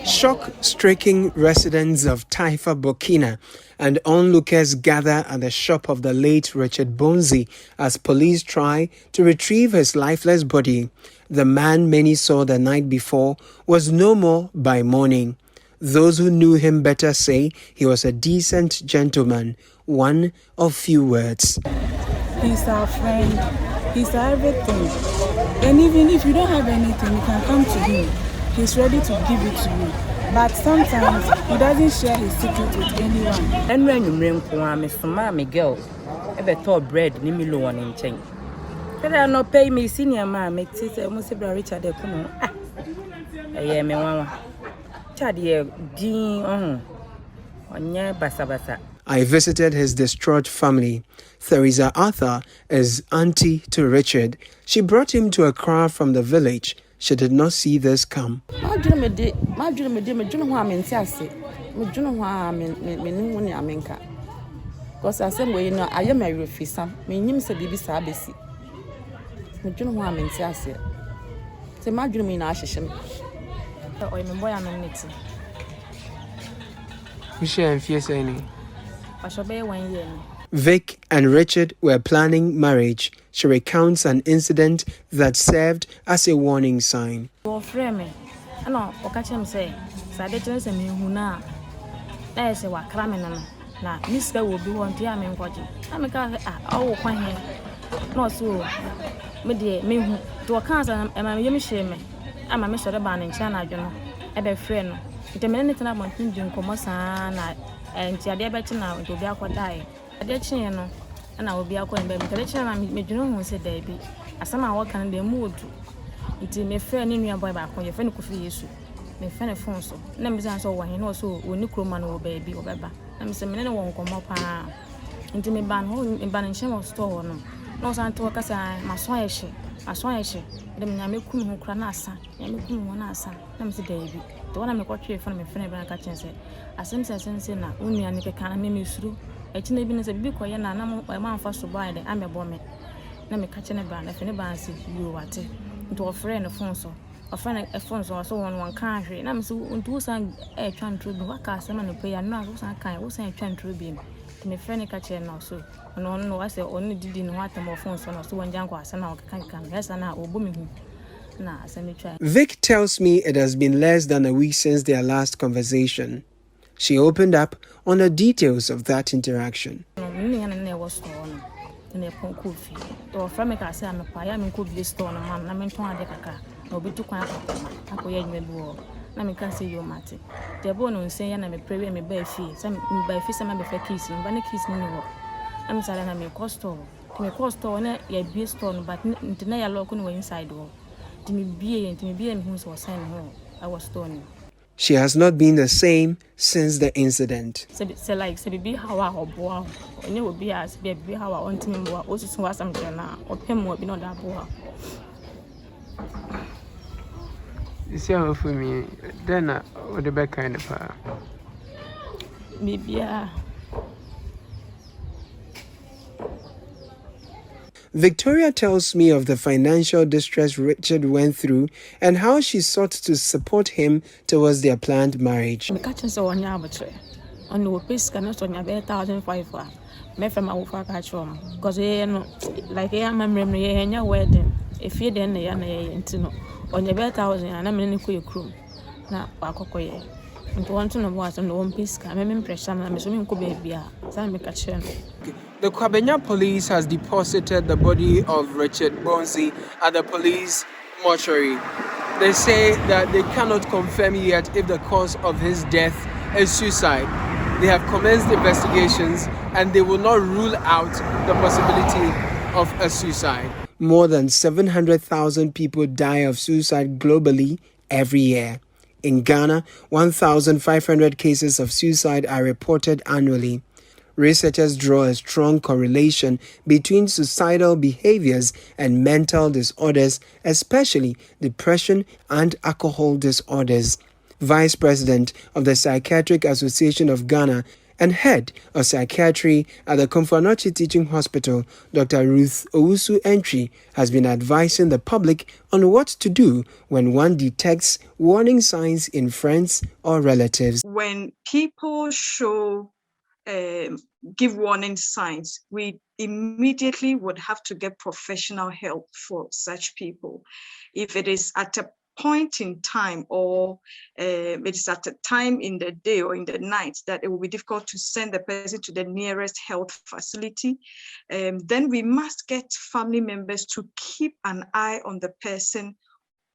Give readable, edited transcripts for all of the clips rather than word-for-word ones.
Shock-stricken residents of Taifa-Burkina and onlookers gather at the shop of the late Richard Bonzi as police try to retrieve his lifeless body. The man many saw the night before was no more by morning. Those who knew him better say he was a decent gentleman, one of few words. He's our friend, he's our everything. And even if you don't have anything, you can come to him. He's ready to give it to you. But sometimes he doesn't share his secret with anyone. And when you bring my girl, ever thought bread, name me low one in chain. But I not pay me senior man, make sister, Monsieur Richard de Kuno. I am a mama. Chaddy, Dean, on your basa. I visited his distraught family. Theresa Arthur is auntie to Richard. She brought him to Accra from the village. She did not see this come. My dream, because I said, well, you know, I am a refusal. My name is a baby Sabesi. My dream, I mean, say, my dream in Ashisham. Oh, I'm a boy, I'm a knitting. We share fierce any. I shall be 1 year. Vic and Richard were planning marriage. She recounts an incident that served as a warning sign. Your friend, I know, or catch him say, Sadetans and me who now. There's a what cramming. Now, Miss Girl will be one to me watching. I'm a guy, oh, quite here. No, so, me dear, me who to a cousin and my young shame. I'm a Mr. Ban in China, you know, a bad friend. The minute I want to do Comosan and Tia better now to be aqua die. I did channel, and I will be aqua and baby. The channel made you know who said, Baby. As some I walk on the mood. It may fair in your boy back when your friend could feel you. May friend a phone so. Numbers answer when he knows so when you crewman or baby or baba. I'm saying, no one come up. Into me ban home in banning shame of store. No, son to a casa, my swash. I swear, the Yamikum who cranassa, Yamikum one asa, Nam's baby. The one I'm a quarter from my friend and catching said, I sense a sense in that only and can I make through. I think been as a big quiet and I'm a man first to buy the amber bomb. Let me catch a band if anybody see you what it. To a friend of Fonso, a friend of Fonso or so on one country, and I'm so into some air trying to do what cast and pay and not was I kind, was I trying to be. My friend catching now so. No, I say only did in what more phones on us when young was and now can come. Yes, and now booming. Nah, send me try. Vic tells me it has been less than a week since their last conversation. She opened up on the details of that interaction. Was torn in a punk fee. Or from a cassa, I'm a pie, could be storm, and I'm in Tonga. No, be too quiet. I could get me bore. Let me see you, Matty. The bone will say, and I'm a prayer, me by fee. Some by fee, some of the kissing, but a kiss me. I'm sorry, I'm a costo. To me, costo, and a beer stone, but to nay a local inside door. To me, be and to me, be and who was signing home. I was stoned. She has not been the same since the incident. Say like, say, be how I or boy, and you will be as be how I want to me, also was some now, or him will be not that boy. You see how for me, then the back kind of her. Maybe, Victoria tells me of the financial distress Richard went through and how she sought to support him towards their planned marriage. I'm catching so on your arbitrary. On the piece cannot on your 1,500. Me from my work at home. Because like I am a memory in your wedding. If you then the yana on your 1,000 and I'm in a quick crew. Now, Wakoye. And to want to know what on the one piece, I'm impression. I'm assuming could be a Sam catching. The Kwabena police has deposited the body of Richard Bonzi at the police mortuary. They say that they cannot confirm yet if the cause of his death is suicide. They have commenced investigations and they will not rule out the possibility of a suicide. More than 700,000 people die of suicide globally every year. In Ghana, 1,500 cases of suicide are reported annually. Researchers draw a strong correlation between suicidal behaviors and mental disorders, especially depression and alcohol disorders. Vice President of the Psychiatric Association of Ghana, and head of psychiatry at the Komfo-Anokye Teaching Hospital, Dr. Ruth Owusu-Entry, has been advising the public on what to do when one detects warning signs in friends or relatives. When people give warning signs, we immediately would have to get professional help for such people. If it is at a point in time or it is at a time in the day or in the night that it will be difficult to send the person to the nearest health facility, then we must get family members to keep an eye on the person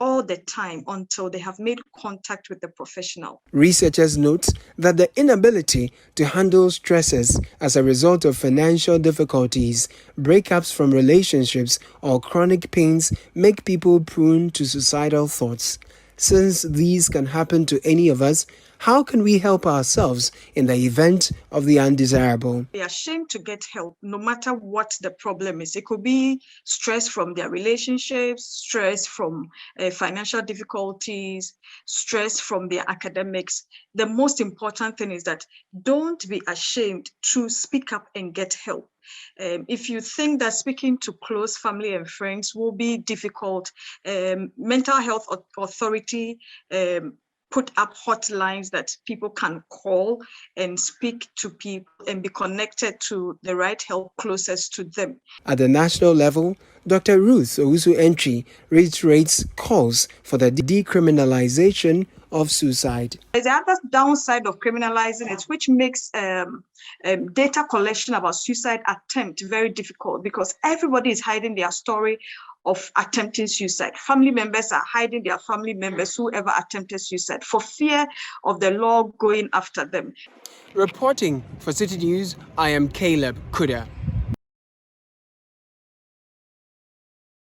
all the time until they have made contact with the professional. Researchers note that the inability to handle stresses as a result of financial difficulties, breakups from relationships, or chronic pains make people prone to suicidal thoughts. Since these can happen to any of us, how can we help ourselves in the event of the undesirable? They are ashamed to get help, no matter what the problem is. It could be stress from their relationships, stress from financial difficulties, stress from their academics. The most important thing is that don't be ashamed to speak up and get help. If you think that speaking to close family and friends will be difficult, Mental Health Authority put up hotlines that people can call and speak to people and be connected to the right help closest to them. At the national level, Dr. Ruth Owusu-Entry reiterates calls for the decriminalization of suicide. There's the other downside of criminalizing it, which makes data collection about suicide attempt very difficult because everybody is hiding their story of attempting suicide. Family members are hiding their family members who ever attempted suicide for fear of the law going after them. Reporting for Citi News, I am Caleb Kuda.